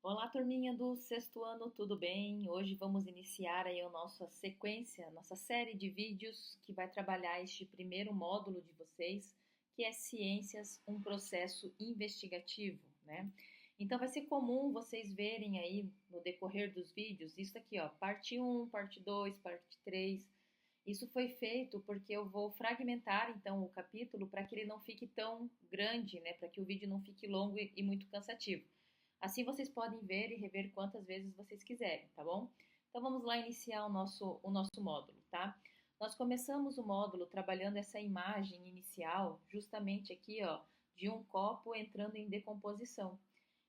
Olá, turminha do sexto ano, tudo bem? Hoje vamos iniciar aí a nossa sequência, nossa série de vídeos que vai trabalhar este primeiro módulo de vocês, que é Ciências, um processo investigativo, né? Então vai ser comum vocês verem aí no decorrer dos vídeos, isso aqui, ó, parte um, parte 2, parte 3. Isso foi feito porque eu vou fragmentar então o capítulo para que ele não fique tão grande, né? Para que o vídeo não fique longo e muito cansativo. Assim vocês podem ver e rever quantas vezes vocês quiserem, tá bom? Então vamos lá iniciar o nosso módulo, tá? Nós começamos o módulo trabalhando essa imagem inicial, justamente aqui, ó, de um copo entrando em decomposição.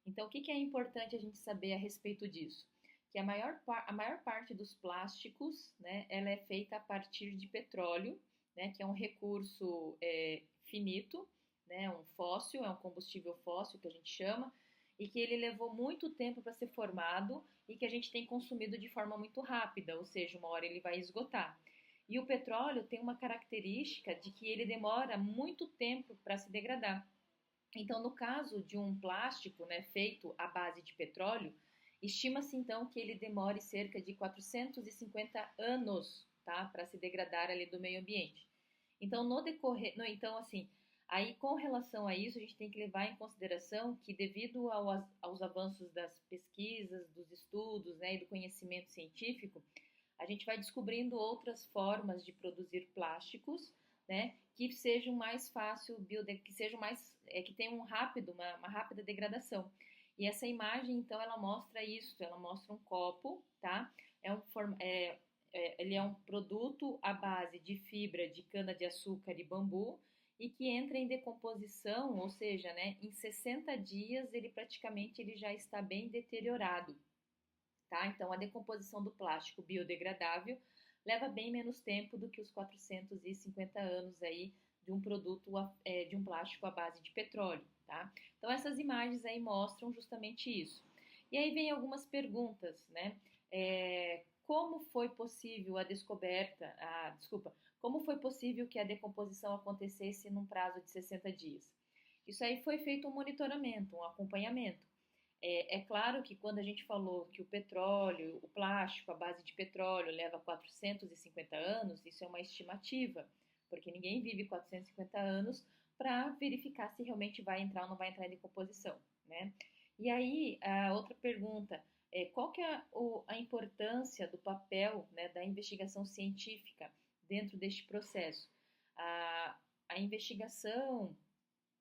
Então, o que que é importante a gente saber a respeito disso? Que a maior parte dos plásticos, né, ela é feita a partir de petróleo, né, que é um recurso finito, né, um fóssil, é um combustível fóssil que a gente chama, e que ele levou muito tempo para ser formado e que a gente tem consumido de forma muito rápida, ou seja, uma hora ele vai esgotar. E o petróleo tem uma característica de que ele demora muito tempo para se degradar. Então, no caso de um plástico, né, feito à base de petróleo, estima-se então que ele demore cerca de 450 anos, tá, para se degradar ali do meio ambiente. Então, no decorrer, no, então assim, aí com relação a isso, a gente tem que levar em consideração que devido aos avanços das pesquisas, dos estudos, né, e do conhecimento científico, a gente vai descobrindo outras formas de produzir plásticos, né, que sejam mais fácil, que sejam mais, que tenham uma rápida degradação. E essa imagem, então, ela mostra isso, ela mostra um copo, tá? É um, ele é um produto à base de fibra de cana-de-açúcar e bambu e que entra em decomposição, ou seja, né, em 60 dias ele já está bem deteriorado, tá? Então, a decomposição do plástico biodegradável leva bem menos tempo do que os 450 anos aí de um produto, de um plástico à base de petróleo, tá? Então, essas imagens aí mostram justamente isso. E aí vem algumas perguntas, né? Como foi possível a descoberta, desculpa, como foi possível que a decomposição acontecesse num prazo de 60 dias? Isso aí foi feito um monitoramento, um acompanhamento. É claro que quando a gente falou que o petróleo, o plástico à base de petróleo leva 450 anos, isso é uma estimativa, porque ninguém vive 450 anos para verificar se realmente vai entrar ou não vai entrar em decomposição, né? E aí, a outra pergunta é qual que é a importância do papel, né, da investigação científica dentro deste processo? A investigação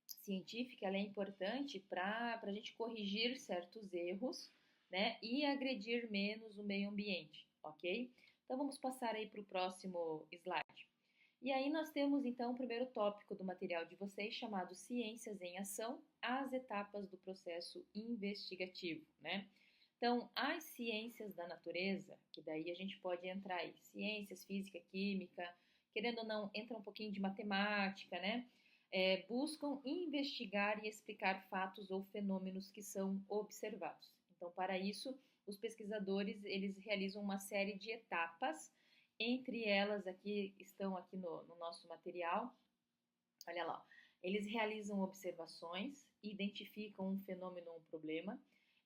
científica ela é importante para a gente corrigir certos erros, né, e agredir menos o meio ambiente, ok? Então vamos passar aí para o próximo slide. E aí nós temos então o primeiro tópico do material de vocês chamado Ciências em Ação, as etapas do processo investigativo, né? Então, as ciências da natureza, que daí a gente pode entrar aí, ciências, física, química, querendo ou não, entra um pouquinho de matemática, né? Buscam investigar e explicar fatos ou fenômenos que são observados. Então, para isso, os pesquisadores eles realizam uma série de etapas, entre elas aqui estão aqui no nosso material. Olha lá, eles realizam observações, identificam um fenômeno ou um problema,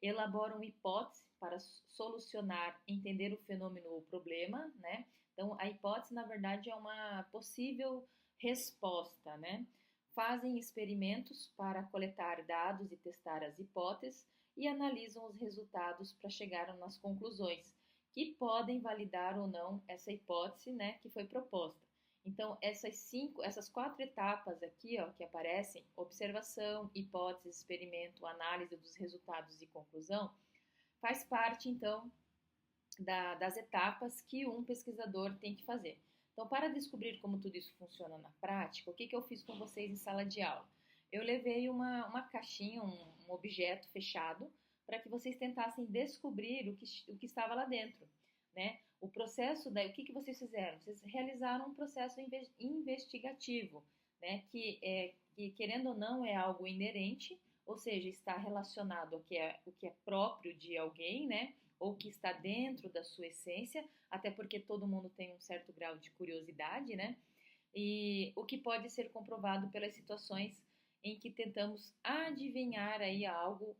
elaboram hipóteses para solucionar, entender o fenômeno ou problema, né? Então, a hipótese, na verdade, é uma possível resposta, né? Fazem experimentos para coletar dados e testar as hipóteses e analisam os resultados para chegar nas conclusões, que podem validar ou não essa hipótese, né, que foi proposta. Então, essas quatro etapas aqui, ó, que aparecem, observação, hipótese, experimento, análise dos resultados e conclusão, faz parte, então, das etapas que um pesquisador tem que fazer. Então, para descobrir como tudo isso funciona na prática, o que eu fiz com vocês em sala de aula? Eu levei uma caixinha, um objeto fechado, para que vocês tentassem descobrir o que estava lá dentro, né? O processo, o que vocês fizeram? Vocês realizaram um processo investigativo, né? Que, querendo ou não, é algo inerente, ou seja, está relacionado ao o que é próprio de alguém, né? Ou que está dentro da sua essência, até porque todo mundo tem um certo grau de curiosidade, né? E o que pode ser comprovado pelas situações em que tentamos adivinhar aí algo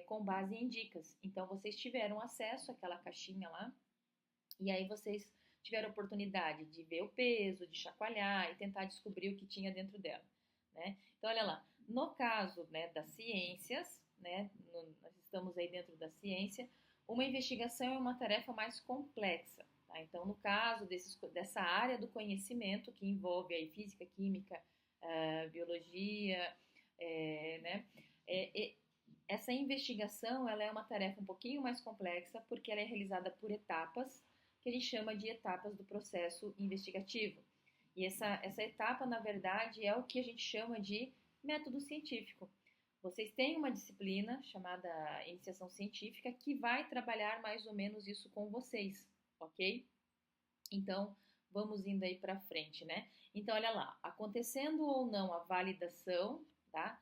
com base em dicas. Então, vocês tiveram acesso àquela caixinha lá, e aí vocês tiveram a oportunidade de ver o peso, de chacoalhar e tentar descobrir o que tinha dentro dela, né? Então, olha lá, no caso, né, das ciências, né, nós estamos aí dentro da ciência, uma investigação é uma tarefa mais complexa, tá? Então, no caso dessa área do conhecimento que envolve aí física, química, biologia, né, essa investigação ela é uma tarefa um pouquinho mais complexa porque ela é realizada por etapas que a gente chama de etapas do processo investigativo. E essa etapa, na verdade, é o que a gente chama de método científico. Vocês têm uma disciplina chamada Iniciação Científica que vai trabalhar mais ou menos isso com vocês, ok? Então, vamos indo aí para frente, né? Então, olha lá, acontecendo ou não a validação, tá?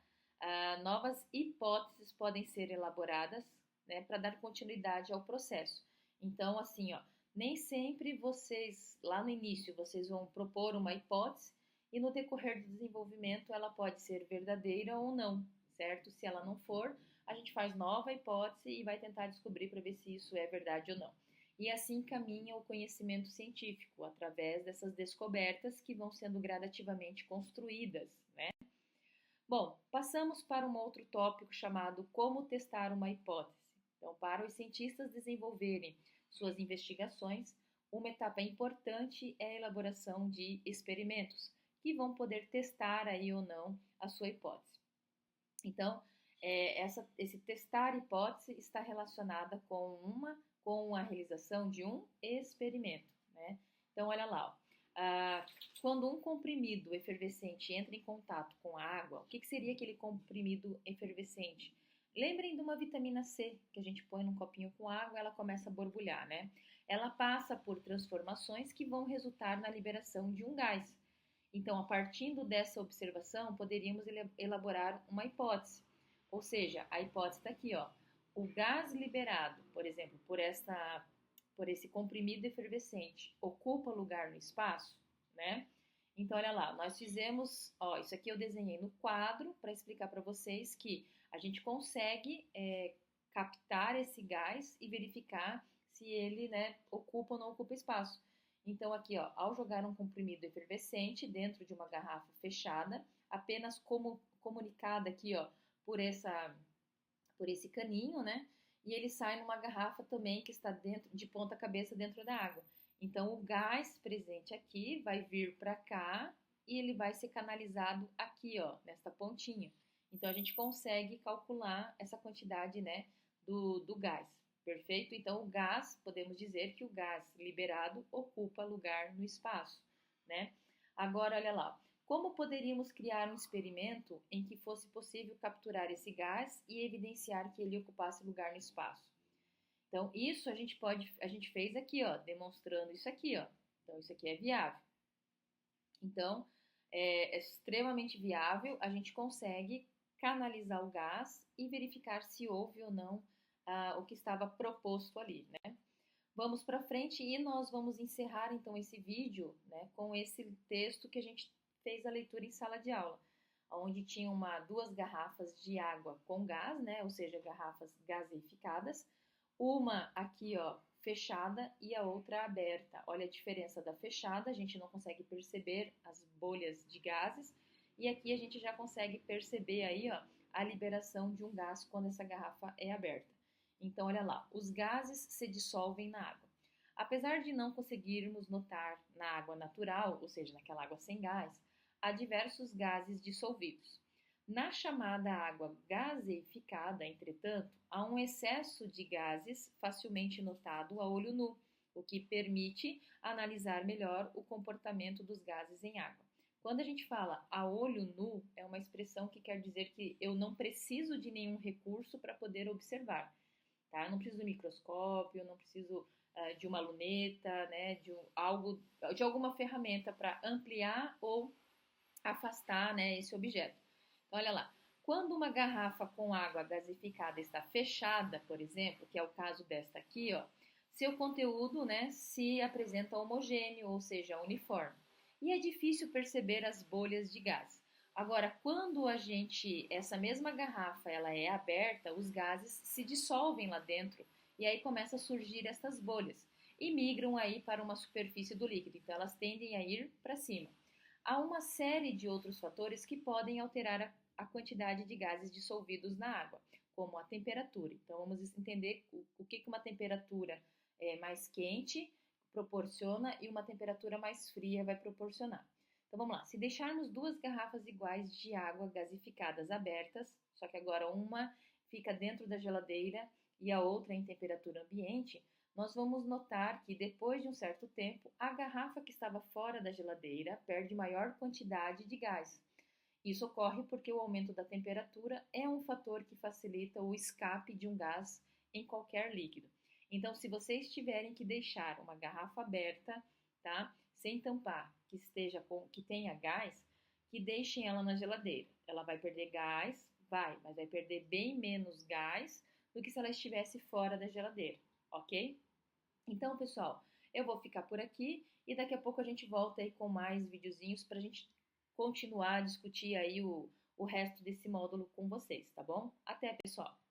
Novas hipóteses podem ser elaboradas, né, para dar continuidade ao processo. Então, assim, ó, nem sempre vocês, lá no início, vocês vão propor uma hipótese e no decorrer do desenvolvimento ela pode ser verdadeira ou não, certo? Se ela não for, a gente faz nova hipótese e vai tentar descobrir para ver se isso é verdade ou não. E assim caminha o conhecimento científico, através dessas descobertas que vão sendo gradativamente construídas, né? Bom, passamos para um outro tópico chamado como testar uma hipótese. Então, para os cientistas desenvolverem suas investigações, uma etapa importante é a elaboração de experimentos, que vão poder testar aí ou não a sua hipótese. Então, esse testar hipótese está relacionada com a realização de um experimento, né? Então, olha lá, ó. Quando um comprimido efervescente entra em contato com a água, o que seria aquele comprimido efervescente? Lembrem de uma vitamina C que a gente põe num copinho com água, ela começa a borbulhar, né? Ela passa por transformações que vão resultar na liberação de um gás. Então, a partir dessa observação, poderíamos elaborar uma hipótese. Ou seja, a hipótese está aqui, ó. O gás liberado, por exemplo, por esse comprimido efervescente, ocupa lugar no espaço, né? Então, olha lá, nós fizemos, ó, isso aqui eu desenhei no quadro para explicar para vocês que a gente consegue captar esse gás e verificar se ele, né, ocupa ou não ocupa espaço. Então, aqui, ó, ao jogar um comprimido efervescente dentro de uma garrafa fechada, apenas comunicada aqui, ó, por esse caninho, né? E ele sai numa garrafa também que está dentro, de ponta cabeça dentro da água. Então, o gás presente aqui vai vir para cá e ele vai ser canalizado aqui, ó, nesta pontinha. Então, a gente consegue calcular essa quantidade, né, do gás. Perfeito? Então, o gás, podemos dizer que o gás liberado ocupa lugar no espaço, né? Agora, olha lá. Como poderíamos criar um experimento em que fosse possível capturar esse gás e evidenciar que ele ocupasse lugar no espaço? Então, isso a gente fez aqui, ó, demonstrando isso aqui, ó. Então, isso aqui é viável. Então, é extremamente viável, a gente consegue canalizar o gás e verificar se houve ou não o que estava proposto ali, né? Vamos para frente e nós vamos encerrar então esse vídeo, né, com esse texto que a gente fez a leitura em sala de aula, onde tinha duas garrafas de água com gás, né, ou seja, garrafas gaseificadas, uma aqui, ó, fechada e a outra aberta. Olha a diferença da fechada, a gente não consegue perceber as bolhas de gases, e aqui a gente já consegue perceber aí, ó, a liberação de um gás quando essa garrafa é aberta. Então, olha lá, os gases se dissolvem na água. Apesar de não conseguirmos notar na água natural, ou seja, naquela água sem gás, há diversos gases dissolvidos. Na chamada água gaseificada, entretanto, há um excesso de gases facilmente notado a olho nu, o que permite analisar melhor o comportamento dos gases em água. Quando a gente fala a olho nu, é uma expressão que quer dizer que eu não preciso de nenhum recurso para poder observar. Tá? Eu não preciso do microscópio, eu não preciso de uma luneta, né, de alguma ferramenta para ampliar ou afastar, né, esse objeto. Então, olha lá, quando uma garrafa com água gasificada está fechada, por exemplo, que é o caso desta aqui, ó, seu conteúdo, né, se apresenta homogêneo, ou seja, uniforme. E é difícil perceber as bolhas de gás. Agora, quando essa mesma garrafa, ela é aberta, os gases se dissolvem lá dentro e aí começa a surgir essas bolhas e migram aí para uma superfície do líquido. Então, elas tendem a ir para cima. Há uma série de outros fatores que podem alterar a quantidade de gases dissolvidos na água, como a temperatura. Então, vamos entender o que uma temperatura mais quente proporciona e uma temperatura mais fria vai proporcionar. Então vamos lá, se deixarmos duas garrafas iguais de água gasificadas abertas, só que agora uma fica dentro da geladeira e a outra em temperatura ambiente, nós vamos notar que depois de um certo tempo, a garrafa que estava fora da geladeira perde maior quantidade de gás. Isso ocorre porque o aumento da temperatura é um fator que facilita o escape de um gás em qualquer líquido. Então, se vocês tiverem que deixar uma garrafa aberta, tá, sem tampar, que tenha gás, que deixem ela na geladeira. Ela vai perder gás, mas vai perder bem menos gás do que se ela estivesse fora da geladeira, ok? Então, pessoal, eu vou ficar por aqui e daqui a pouco a gente volta aí com mais videozinhos para a gente continuar a discutir aí o resto desse módulo com vocês, tá bom? Até, pessoal!